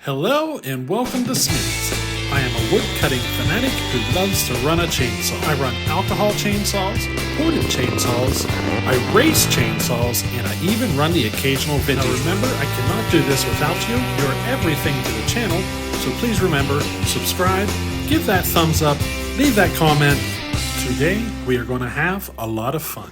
Hello and welcome to Smitty's. I am a wood cutting fanatic who loves to run a chainsaw. I run alcohol chainsaws, ported chainsaws, I race chainsaws, and I even run the occasional vintage. Now remember, I cannot do this without you. You're everything to the channel, so please remember, subscribe, give that thumbs up, leave that comment. Today, we are going to have a lot of fun.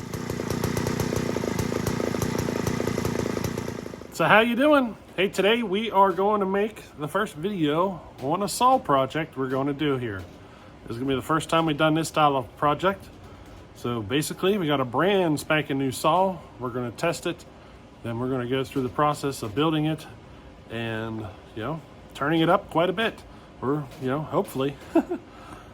So how you doing? Hey, today we are going to make the first video on a saw project we're going to do here. This is going to be the first time we've done this style of project. So basically, we got a brand spanking new saw. We're going to test it. Then we're going to go through the process of building it and, turning it up quite a bit. Or, hopefully.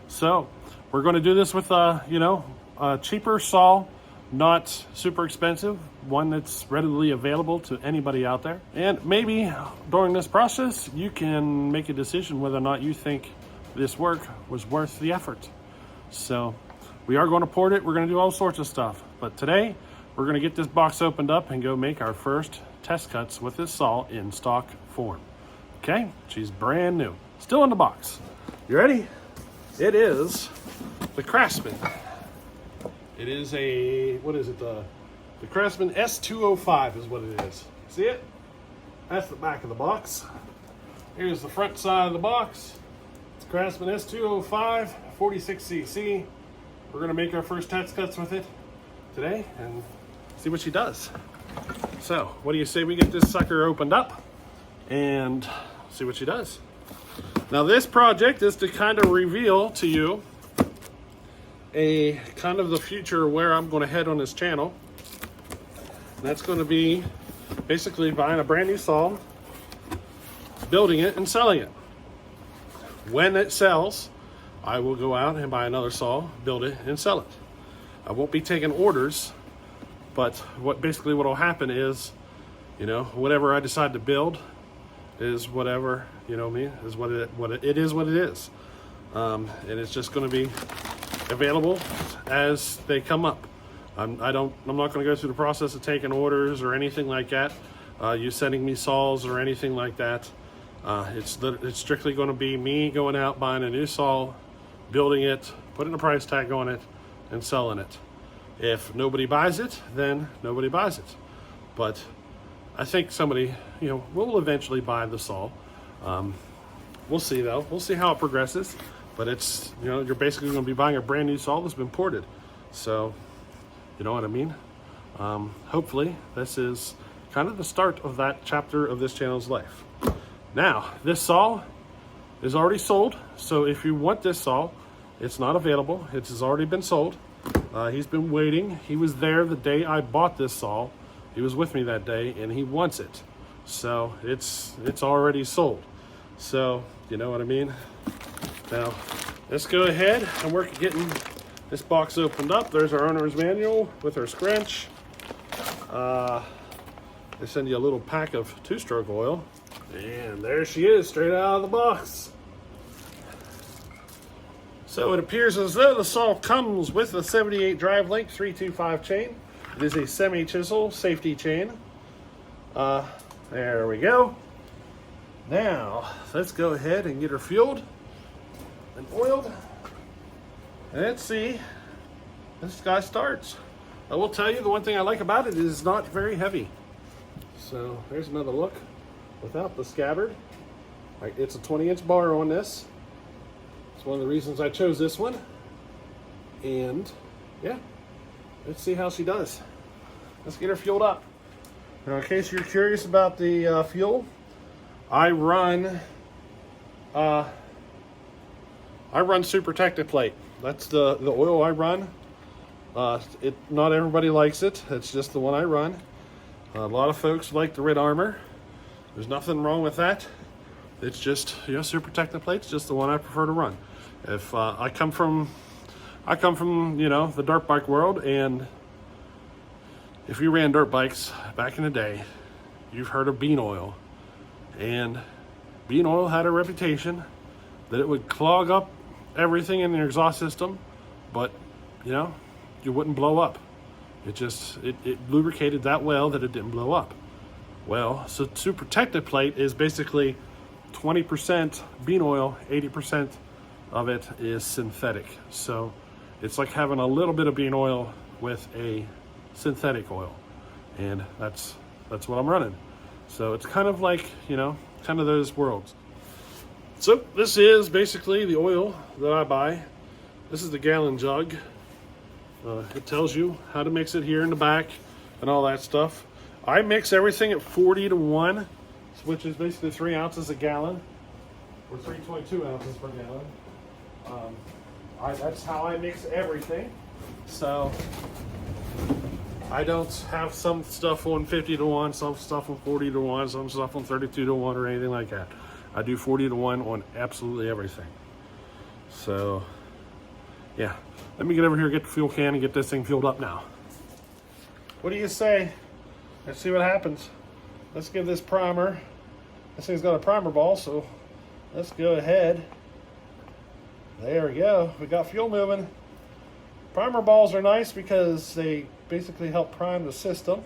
So we're going to do this with a cheaper saw. Not super expensive, one that's readily available to anybody out there. And maybe during this process, you can make a decision whether or not you think this work was worth the effort. So we are going to port it. We're going to do all sorts of stuff. But today, we're going to get this box opened up and go make our first test cuts with this saw in stock form. Okay, she's brand new. Still in the box. You ready? It is the Craftsman. It is a, the Craftsman S205 is what it is. See it? That's the back of the box. Here's the front side of the box. It's Craftsman S205, 46cc. We're gonna make our first test cuts with it today and see what she does. So, what do you say we get this sucker opened up and see what she does? Now this project is to kind of reveal to you a kind of the future where I'm going to head on this channel. And that's going to be basically buying a brand new saw, building it and selling it. When it sells, I will go out and buy another saw, build it and sell it. I won't be taking orders, but what will happen is, whatever I decide to build is whatever, is what it is. And it's just going to be available as they come up. I'm not going to go through the process of taking orders or anything like that. You sending me saws or anything like that. It's strictly going to be me going out buying a new saw, building it, putting a price tag on it, and selling it. If nobody buys it, then nobody buys it. But I think somebody, will eventually buy the saw. We'll see though. We'll see how it progresses. But it's, you're basically going to be buying a brand new saw that's been ported. So, you know what I mean? Hopefully, this is kind of the start of that chapter of this channel's life. Now, this saw is already sold. So if you want this saw, it's not available. It has already been sold. He's been waiting. He was there the day I bought this saw. He was with me that day, and he wants it. So it's already sold. So, you know what I mean? Now, let's go ahead and work at getting this box opened up. There's our owner's manual with our scrunch. They send you a little pack of 2-stroke oil. And there she is, straight out of the box. So it appears as though the saw comes with a 78 drive link 325 chain. It is a semi-chisel safety chain. There we go. Now, let's go ahead and get her fueled and oiled, and let's see this guy starts. I will tell you the one thing I like about it is it's not very heavy. So there's another look without the scabbard. It's a 20-inch bar on this. It's one of the reasons I chose this one. And yeah, let's see how she does. Let's get her fueled up. Now, in case you're curious about the fuel, I run Super Protected Plate. That's the oil I run. Not everybody likes it. It's just the one I run. A lot of folks like the Red Armor. There's nothing wrong with that. It's just, Super Protected Plate's just the one I prefer to run. If I come from the dirt bike world, and if you ran dirt bikes back in the day, you've heard of bean oil. And bean oil had a reputation that it would clog up everything in your exhaust system, but you wouldn't blow up. It lubricated that well that it didn't blow up. Well, so Super Protected Plate is basically 20% bean oil, 80% of it is synthetic. So it's like having a little bit of bean oil with a synthetic oil, and that's what I'm running. So it's kind of like, you know, kind of those worlds. So this is basically the oil that I buy. This is the gallon jug. It tells you how to mix it here in the back and all that stuff. I mix everything at 40-1, which is basically 3 ounces a gallon, or 3.2 ounces per gallon. That's how I mix everything. So I don't have some stuff on 50-1, some stuff on 40-1, some stuff on 32-1, or anything like that. I do 40-1 on absolutely everything. So yeah, let me get over here, get the fuel can, and get this thing filled up now. What do you say? Let's see what happens. Let's give this primer. This thing's got a primer ball, so let's go ahead. There we go. We got fuel moving. Primer balls are nice because they basically help prime the system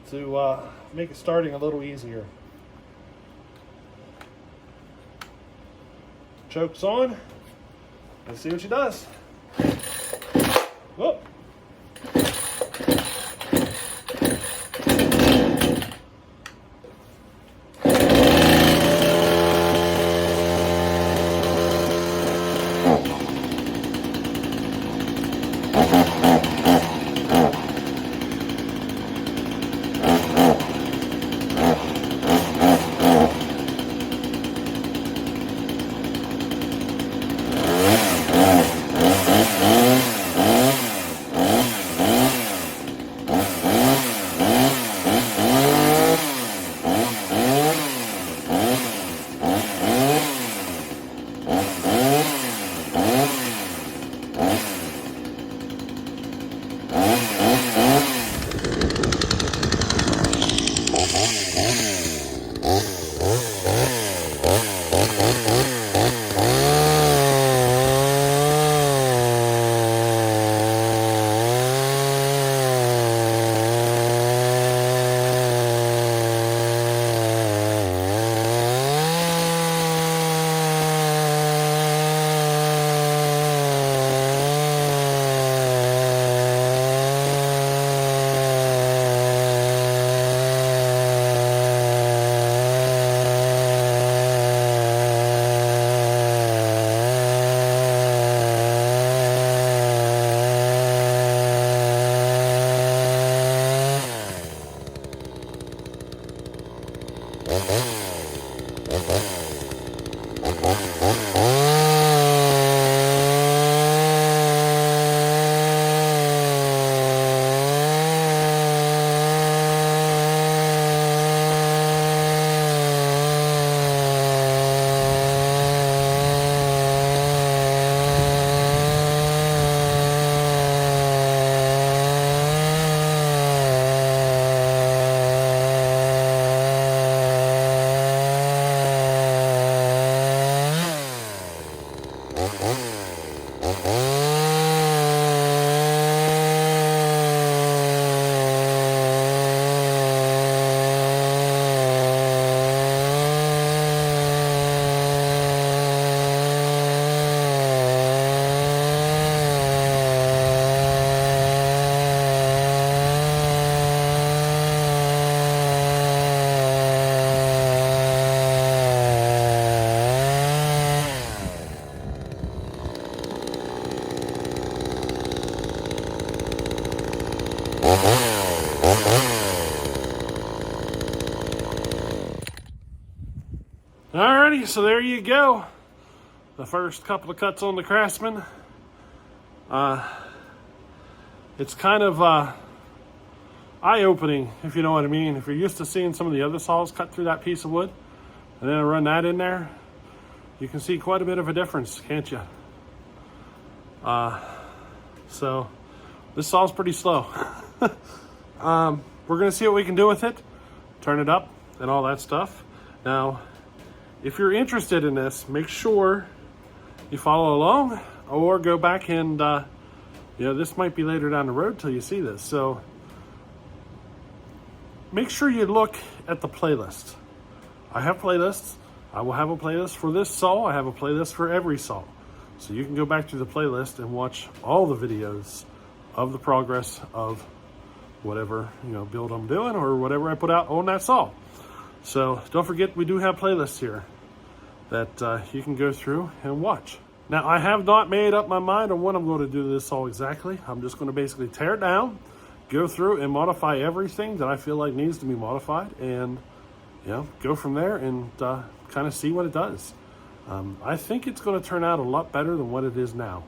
to make it starting a little easier. Choke's on. Let's see what she does. Whoop. Alrighty, so there you go. The first couple of cuts on the Craftsman. It's kind of eye-opening, if you know what I mean. If you're used to seeing some of the other saws cut through that piece of wood, and then I run that in there, you can see quite a bit of a difference, can't you? So this saw's pretty slow. We're gonna see what we can do with it, turn it up and all that stuff. Now, if you're interested in this, make sure you follow along or go back and, you know, this might be later down the road till you see this. So make sure you look at the playlist. I have playlists. I will have a playlist for this saw. I have a playlist for every saw. So you can go back to the playlist and watch all the videos of the progress of whatever, build I'm doing or whatever I put out on that saw. So don't forget, we do have playlists here that you can go through and watch. Now, I have not made up my mind on what I'm going to do to this saw exactly. I'm just going to basically tear it down, go through and modify everything that I feel like needs to be modified, and go from there and kind of see what it does. I think it's going to turn out a lot better than what it is now.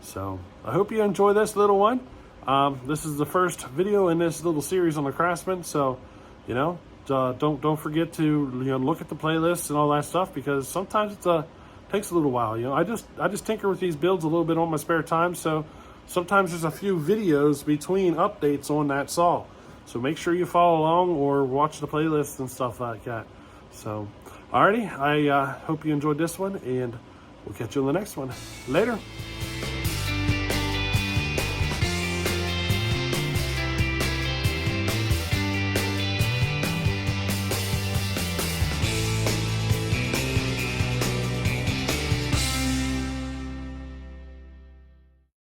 So I hope you enjoy this little one. This is the first video in this little series on the Craftsman. So, don't forget to look at the playlists and all that stuff, because sometimes it takes a little while. I just tinker with these builds a little bit on my spare time. So sometimes there's a few videos between updates on that saw. So make sure you follow along or watch the playlists and stuff like that. So, alrighty, I hope you enjoyed this one, and we'll catch you on the next one. Later.